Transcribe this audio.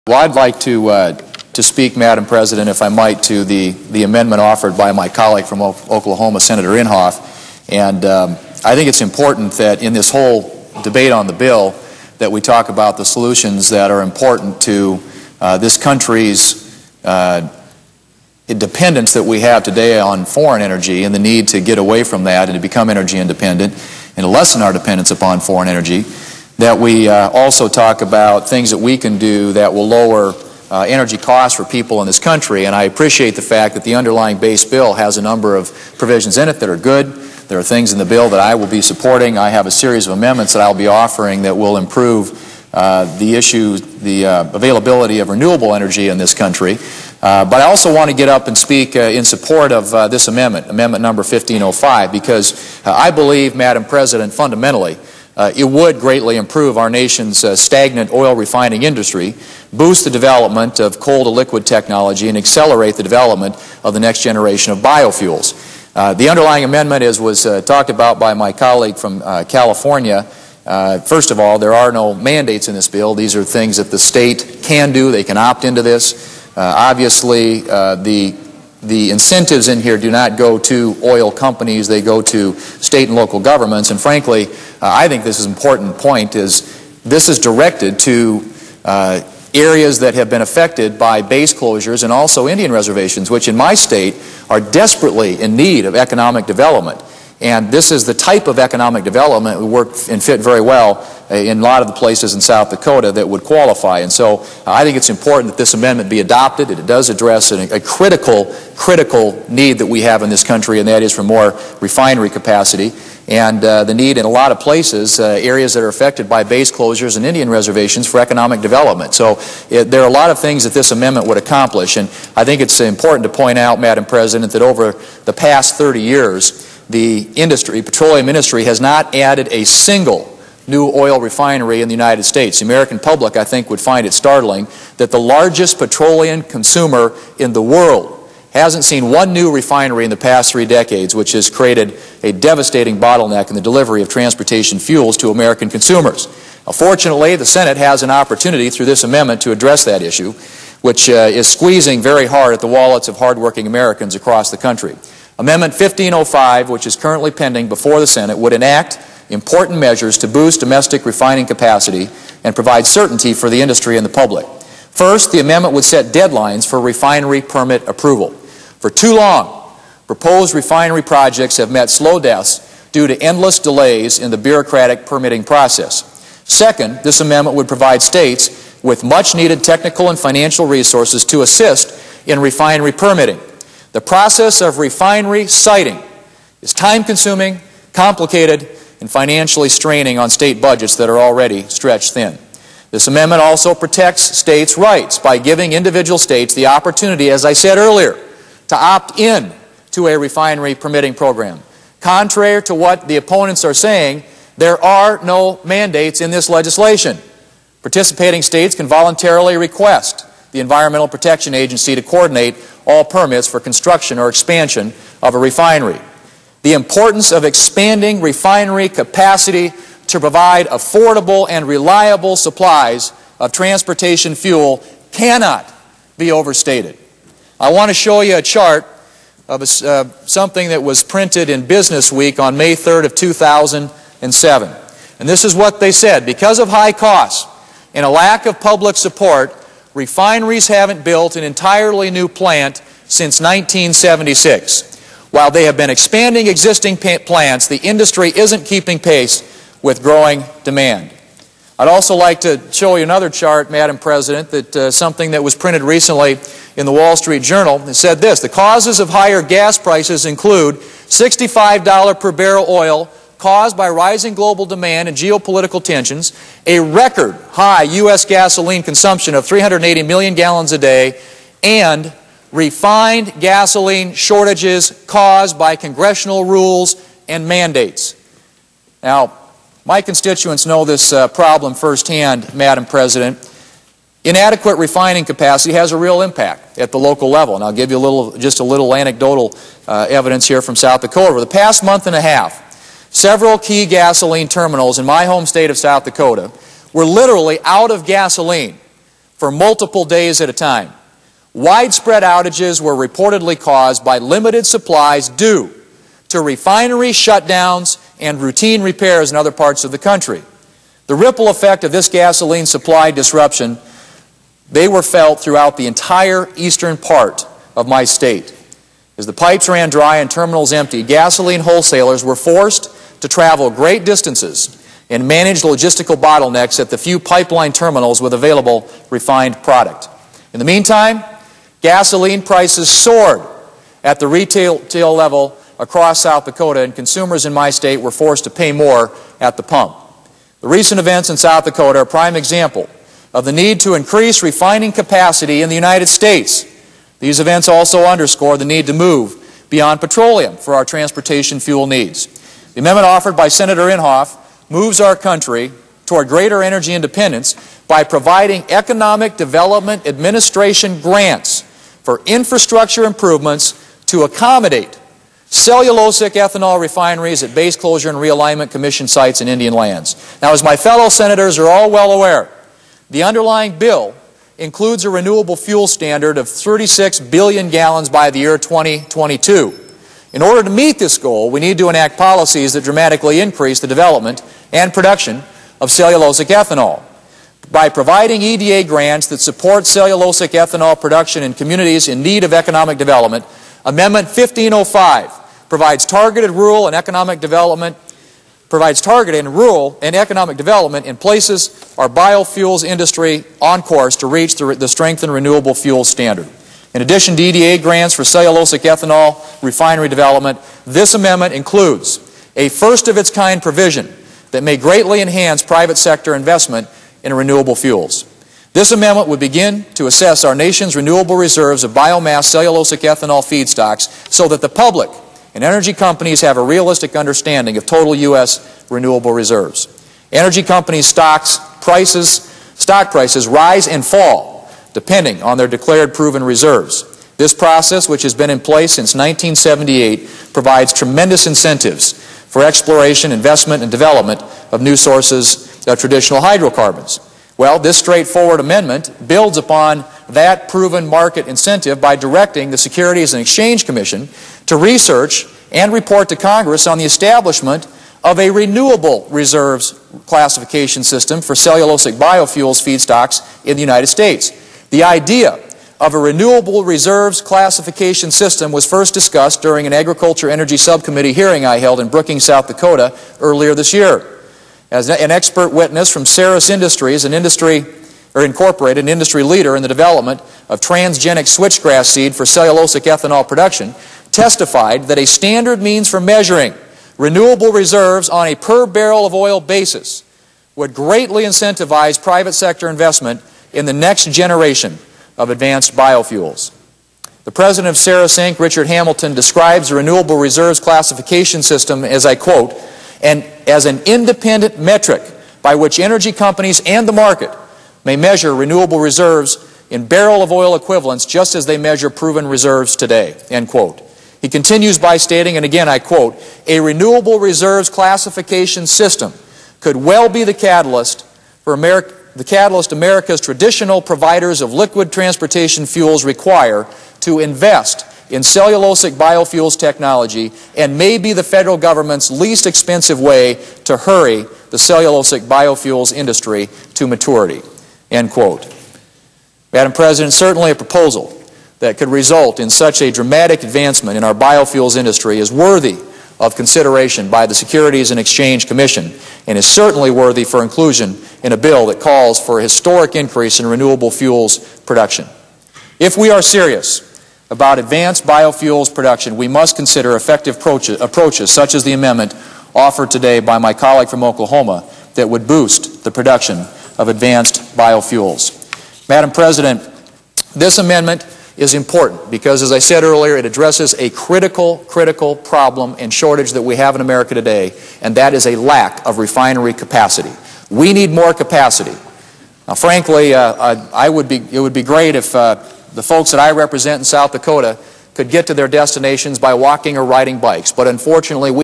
Well, I'd like to speak, Madam President, if I might, to the amendment offered by my colleague from Oklahoma, Senator Inhofe. And I think it's important that in this whole debate on the bill that we talk about the solutions that are important to this country's dependence that we have today on foreign energy and the need to get away from that and to become energy independent and to lessen our dependence upon foreign energy. That we also talk about things that we can do that will lower energy costs for people in this country. And I appreciate the fact that the underlying base bill has a number of provisions in it that are good. There are things in the bill that I will be supporting. I have a series of amendments that I'll be offering that will improve the availability of renewable energy in this country. But I also want to get up and speak in support of this amendment, amendment number 1505, because I believe, Madam President, fundamentally, it would greatly improve our nation's stagnant oil refining industry, boost the development of coal-to-liquid technology, and accelerate the development of the next generation of biofuels. The underlying amendment, as was talked about by my colleague from California, first of all, there are no mandates in this bill. These are things that the state can do. They can opt into this. Obviously, the incentives in here do not go to oil companies. They go to state and local governments. And frankly, I think this is an important point, is this is directed to areas that have been affected by base closures and also Indian reservations, which in my state are desperately in need of economic development. And this is the type of economic development that would work and fit very well in a lot of the places in South Dakota that would qualify. And so I think it's important that this amendment be adopted. It does address a critical need that we have in this country, and that is for more refinery capacity. And the need in a lot of places, areas that are affected by base closures and Indian reservations, for economic development. So there are a lot of things that this amendment would accomplish. And I think it's important to point out, Madam President, that over the past 30 years, the industry, petroleum industry, has not added a single new oil refinery in the United States. The American public, I think, would find it startling that the largest petroleum consumer in the world hasn't seen one new refinery in the past 3 decades, which has created a devastating bottleneck in the delivery of transportation fuels to American consumers. Now, fortunately, the Senate has an opportunity through this amendment to address that issue, which is squeezing very hard at the wallets of hardworking Americans across the country. Amendment 1505, which is currently pending before the Senate, would enact important measures to boost domestic refining capacity and provide certainty for the industry and the public. First, the amendment would set deadlines for refinery permit approval. For too long, proposed refinery projects have met slow deaths due to endless delays in the bureaucratic permitting process. Second, this amendment would provide states with much-needed technical and financial resources to assist in refinery permitting. The process of refinery siting is time-consuming, complicated, and financially straining on state budgets that are already stretched thin. This amendment also protects states' rights by giving individual states the opportunity, as I said earlier, to opt in to a refinery permitting program. Contrary to what the opponents are saying, there are no mandates in this legislation. Participating states can voluntarily request the Environmental Protection Agency to coordinate all permits for construction or expansion of a refinery. The importance of expanding refinery capacity to provide affordable and reliable supplies of transportation fuel cannot be overstated. I want to show you a chart of something that was printed in Business Week on May 3rd of 2007. And this is what they said. Because of high costs and a lack of public support, refineries haven't built an entirely new plant since 1976. While they have been expanding existing plants, the industry isn't keeping pace with growing demand. I'd also like to show you another chart, Madam President, that something that was printed recently in the Wall Street Journal. It said this: the causes of higher gas prices include $65 per barrel oil caused by rising global demand and geopolitical tensions, a record high U.S. gasoline consumption of 380 million gallons a day, and refined gasoline shortages caused by congressional rules and mandates. Now, my constituents know this problem firsthand, Madam President. Inadequate refining capacity has a real impact at the local level. And I'll give you just a little anecdotal evidence here from South Dakota. Over the past month and a half, several key gasoline terminals in my home state of South Dakota were literally out of gasoline for multiple days at a time. Widespread outages were reportedly caused by limited supplies due to refinery shutdowns and routine repairs in other parts of the country. The ripple effect of this gasoline supply disruption, they were felt throughout the entire eastern part of my state. As the pipes ran dry and terminals empty, gasoline wholesalers were forced to travel great distances and manage logistical bottlenecks at the few pipeline terminals with available refined product. In the meantime, gasoline prices soared at the retail level across South Dakota, and consumers in my state were forced to pay more at the pump. The recent events in South Dakota are a prime example of the need to increase refining capacity in the United States. These events also underscore the need to move beyond petroleum for our transportation fuel needs. The amendment offered by Senator Inhofe moves our country toward greater energy independence by providing Economic Development Administration grants for infrastructure improvements to accommodate cellulosic ethanol refineries at base closure and realignment commission sites in Indian lands. Now, as my fellow senators are all well aware, the underlying bill includes a renewable fuel standard of 36 billion gallons by the year 2022. In order to meet this goal, we need to enact policies that dramatically increase the development and production of cellulosic ethanol. By providing EDA grants that support cellulosic ethanol production in communities in need of economic development, Amendment 1505 provides targeted rural and economic development in places our biofuels industry on course to reach the strengthened renewable fuel standard. In addition to EDA grants for cellulosic ethanol refinery development, this amendment includes a first-of-its-kind provision that may greatly enhance private sector investment in renewable fuels. This amendment would begin to assess our nation's renewable reserves of biomass cellulosic ethanol feedstocks so that the public and energy companies have a realistic understanding of total U.S. renewable reserves. Energy companies' stock prices rise and fall depending on their declared proven reserves. This process, which has been in place since 1978, provides tremendous incentives for exploration, investment, and development of new sources of traditional hydrocarbons. Well, this straightforward amendment builds upon that proven market incentive by directing the Securities and Exchange Commission to research and report to Congress on the establishment of a renewable reserves classification system for cellulosic biofuels feedstocks in the United States. The idea of a renewable reserves classification system was first discussed during an Agriculture Energy Subcommittee hearing I held in Brookings, South Dakota earlier this year. As an expert witness from Ceres Industries, Incorporated, an industry leader in the development of transgenic switchgrass seed for cellulosic ethanol production, testified that a standard means for measuring renewable reserves on a per barrel of oil basis would greatly incentivize private sector investment in the next generation of advanced biofuels. The president of Ceres Inc., Richard Hamilton, describes the renewable reserves classification system as, I quote, as an independent metric by which energy companies and the market may measure renewable reserves in barrel of oil equivalents just as they measure proven reserves today, end quote. He continues by stating, and again I quote, a renewable reserves classification system could well be the catalyst America's traditional providers of liquid transportation fuels require to invest in cellulosic biofuels technology and may be the federal government's least expensive way to hurry the cellulosic biofuels industry to maturity, end quote. Madam President, certainly a proposal that could result in such a dramatic advancement in our biofuels industry is worthy of consideration by the Securities and Exchange Commission and is certainly worthy for inclusion in a bill that calls for a historic increase in renewable fuels production. If we are serious about advanced biofuels production, we must consider effective approaches such as the amendment offered today by my colleague from Oklahoma that would boost the production of advanced biofuels. Madam President, this amendment is important because, as I said earlier, it addresses a critical problem and shortage that we have in America today, and that is a lack of refinery capacity. We need more capacity. Now, frankly, it would be great if the folks that I represent in South Dakota could get to their destinations by walking or riding bikes, but unfortunately,